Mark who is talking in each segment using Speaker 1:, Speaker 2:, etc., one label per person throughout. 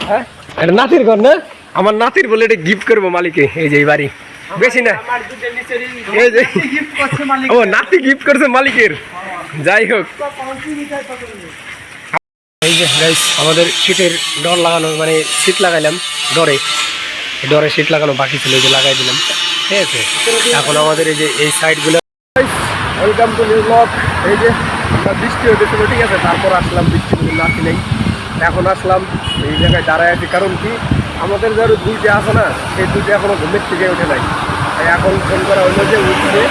Speaker 1: হ্যাঁ এটা নাতির ঘর না, আমার নাতির বলে এটা গিফট করবো মালিকে। এই যে এই বাড়ি বেশি না, এই যে ও নাতি গিফট করছে মালিকের। যাই হোক, এই যে গাইস আমাদের শীতের ডর লাগানো, মানে শীত লাগাইলাম ডরে, ডরে শীত লাগানো বাকি ছিল, এই যে লাগাই দিলাম। ঠিক আছে, এখন আমাদের এই যে এই সাইডগুলো। Welcome to new blog. এই যে বৃষ্টি হতেছিল, ঠিক আছে, তারপর আসলাম, বৃষ্টি আসি নেই, এখন আসলাম এই জায়গায় দাঁড়ায় আছি। কারণ কি, আমাদের যারা দুইটা আছে না, সেই দুইটা এখনো ঘুমের থেকে উঠে নাই। তাই এখন ফোন করা হলো যে উঠছে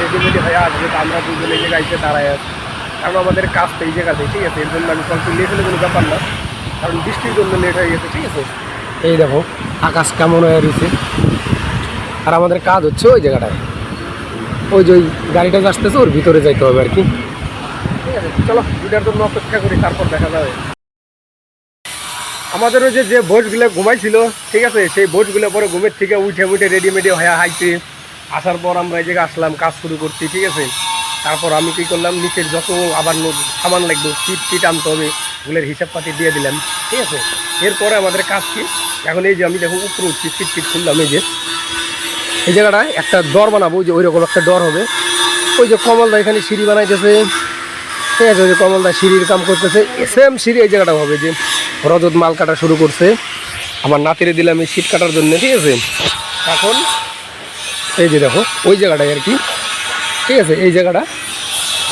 Speaker 1: রেডিমেডি হয়ে আসবে, আমরা দুজনে এই জায়গায় এসে দাঁড়ায় আছি। কারণ আমাদের কাজটা এই জায়গাতে, ঠিক আছে, এর জন্য আমি কল লেট হলে কোনো ব্যাপার না, কারণ বৃষ্টির জন্য লেট হয়ে গেছে। ঠিক আছে, এই দেখো আকাশ কেমন হয়ে রয়েছে, আর আমাদের কাজ হচ্ছে ওই জায়গাটায়, ওই যে ওই গাড়িটা আসতেছে ওর ভিতরে যাইতে হবে আর কি। ঠিক আছে, চলো দুটার জন্য অপেক্ষা করি, তারপর দেখা যাবে। আমাদের ওই যে বোটগুলো ঘুমাইছিল, ঠিক আছে, সেই বোটগুলো পরে ঘুমের থেকে উঠে রেডিমেডি হয়ে হাইতে আসার পর আমরা এই জায়গায় আসলাম, কাজ শুরু করছি। ঠিক আছে, তারপর আমি কী করলাম, নিচের যত আবার সামান লাগবে, সিট আনতে হবে, ওগুলোর হিসাবপাতি দিয়ে দিলাম। ঠিক আছে, এরপরে আমাদের কাজ কি, এখন এই যে আমি দেখো উপরে উঠছি, সিট খুললাম, এই যে এই জায়গাটায় একটা ডর বানাবো, যে ওই রকম একটা ডর হবে। ওই যে কমলদা এখানে সিঁড়ি বানাইতেছে, ঠিক আছে, ওই যে কমলদা সিঁড়ির কাম করতেছে, সেম সিঁড়ি এই জায়গাটা হবে, যে রজত মাল কাটা শুরু করছে, আমার নাতিরে দিলাম এই সিট কাটার জন্য। ঠিক আছে, এখন এই যে দেখো ওই জায়গাটায় আর কি, ঠিক আছে, এই জায়গাটা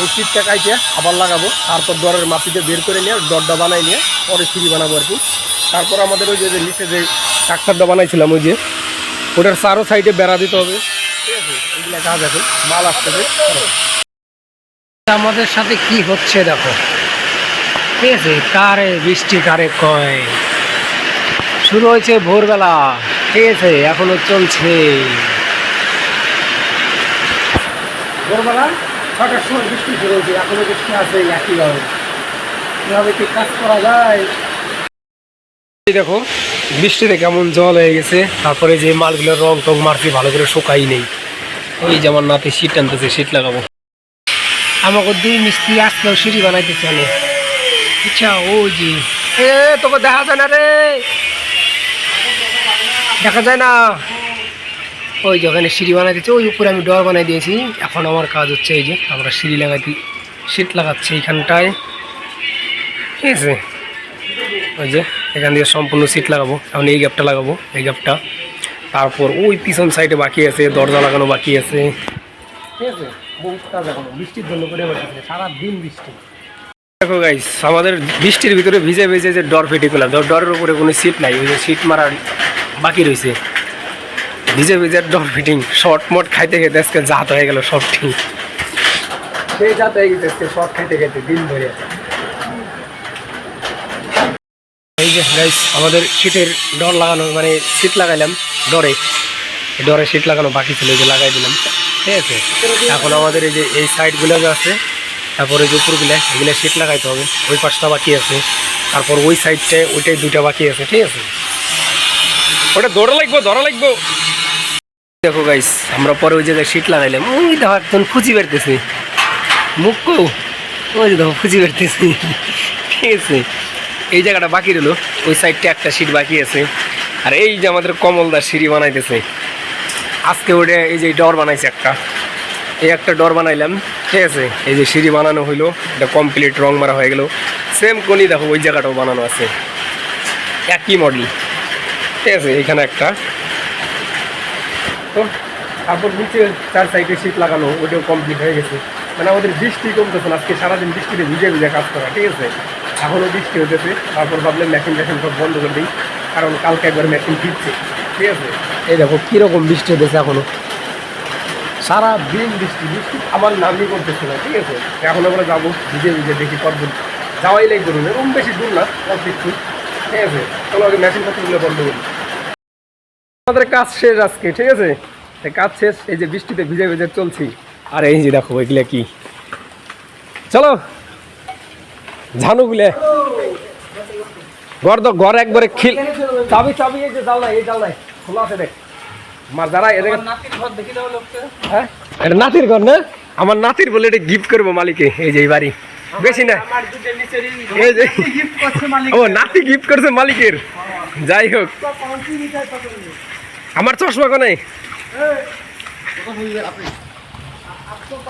Speaker 1: এই সিটটা কাইটে আবার লাগাবো, তারপর ডরের মাটিতে বের করে নিয়ে ডরটা বানাই নিয়ে পরে সিঁড়ি বানাবো আর কি। তারপর আমাদের ওই যে নিচে যে ট্রাক্টরটা বানাইছিলাম, ওই যে ওটার চারো সাইডে বেড়া দিতে হবে। ঠিক আছে, এগুলো কাজ আছে, মাল আসতেছে। আমাদের সাথে কি হচ্ছে দেখো, ঠিক আছে, কারে বৃষ্টি কারে কয়, শুরু হয়েছে ভোরবেলা, ঠিক আছে, এখনো চলছে। ভোরবেলা 6টার সময় বৃষ্টি শুরু হয়েছে, এখনো বৃষ্টি আছে, একইভাবে কীভাবে কি কাজ করা যায়। দেখো বৃষ্টিতে কেমন জল হয়ে গেছে, তারপরে যে মালগুলোর রং টং মারছি, ভালো করে শুকাই নেই। ওই যেমন নাতে শীত টানতেছে, শীত লাগাবো। আমাকে দুই মিস্ত্রি আজকেও সিঁড়ি বানাইতে চলে। আচ্ছা, ওই যে তোকে দেখা যায় না রে, দেখা যায় না, ওই যে ওখানে সিঁড়ি বানাইতেছে, ওই উপরে আমি ডর বানাই দিয়েছি। এখন আমার কাজ হচ্ছে এই যে আমরা সিঁড়ি লাগাইতে, শীত লাগাচ্ছি এইখানটায়। ঠিক আছে, ওই যে এখান দিয়ে সম্পূর্ণ সিট লাগাবো, এখন এই গ্যাপটা লাগাবো, এই গ্যাপটা, তারপর ওই পিছন সাইডে বাকি আছে, দরজা লাগানো বাকি আছে। ঠিক আছে, বহুত কাজ এখনো, বৃষ্টির জন্য করে বাকি, সারাদিন বৃষ্টি। দেখো গাইস, আমাদের বৃষ্টির ভিতরে ভিজে ভিজে যে ডর ফেটে পেলাম, ডরের উপরে কোনো সিট নাই, ওই যে সিট মারার বাকি রয়েছে, ভিজে ভিজে ডর ফিটিং, শর্ট মট খাইতে খেতে আজকে জাত হয়ে গেল, সব ঠিক সেই জাত হয়ে গেছে আজকে, শর্ট খাইতে খেতে দিন ধরে। এই যে গাইস আমাদের শীতের ডর লাগানো, মানে সিট লাগাইলাম ডরে, ডরে সিট লাগানো বাকি ছিল, এই যে লাগাই দিলাম। ঠিক আছে, এখন আমাদের এই যে এই সাইডগুলো যে আছে, তারপরে যে উপরগুলো, এগুলো সিট লাগাইতে হবে, ওই পাশটা বাকি আছে, তারপর ওই সাইডটায় ওইটাই দুইটা বাকি আছে। ঠিক আছে, ওটা ধরা লাগবো। দেখো গাইস, আমরা পরে ওই জায়গায় সিট লাগাইলাম, ওই দেখো একদম খুঁজি বেরতেছে মুখ, ওই যে দেখো খুঁজি বেরতেছে। ঠিক আছে, এই জায়গাটা বাকি রইলো, ওই সাইডটা একটা সিট বাকি আছে। আর এই যে আমাদের কমলদার সিঁড়ি বানাইতেছে আজকে, ওটা এই যে ডর বানাইছে একটা, এই একটা ডর বানাইলাম। ঠিক আছে, এই যে সিঁড়ি বানানো হইলো, এটা কমপ্লিট, রং মারা হয়ে গেল। সেম কোনি দেখো ওই জায়গাটাও বানানো আছে, একই মডেল। ঠিক আছে, এইখানে একটা, তো তারপর নিচে 4 সাইডে সিট লাগানো, ওইটাও কমপ্লিট হয়ে গেছে। মানে আমাদের বৃষ্টি কমতেছে না, আজকে সারাদিন বৃষ্টিতে ভিজে ভিজে কাজ করা। ঠিক আছে, এখনও বৃষ্টি হতেছে, তারপর ভাবলাম মেশিন সব বন্ধ করে দিই, কারণ কালকে একবার মেশিন ফিরছে। ঠিক আছে, এই দেখো কীরকম বৃষ্টি হতেছে, এখনও সারাদিন বৃষ্টি, আমার নামই করতেছে না। ঠিক আছে, এখন আমরা যাবো ভিজে ভিজে, দেখি কতদূর যাওয়াই লাগবে, এরকম বেশি দূর না, একটু। ঠিক আছে, চলো আগে মেশিন পত্রগুলো বন্ধ করি। আমাদের কাজ শেষ আজকে। ঠিক আছে, কাজ শেষ, এই যে বৃষ্টিতে ভিজে ভিজে চলছি। আর এই যে দেখো এগুলা কি, চলো ঝানুগুলে ঘর একবারে খিল, চাবি এই যে জানলাই খোলা আছে, দেখ যারা হ্যাঁ, এটা নাতির ঘর না, আমার নাতির বলে এটা গিফট করবো মালিকে। এই যে এই বাড়ি বেশি না
Speaker 2: আমার দুটো নিচেরই
Speaker 1: এই যে
Speaker 2: গিফট করছে মালিক
Speaker 1: ও নাতি গিফট করছে মালিকের যাই হোক
Speaker 2: তো পাঁচই মিটার কত নিয়ে
Speaker 1: আমার চশমা কোনে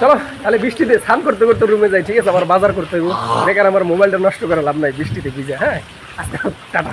Speaker 1: চলো তাহলে বৃষ্টিতে স্নান করতে করতে রুমে যাই ঠিক আছে আবার বাজার করতে হবে বেকার আমার মোবাইলটা নষ্ট করে লাভ নাই বৃষ্টিতে ভিজে হ্যাঁ আজকে টাটা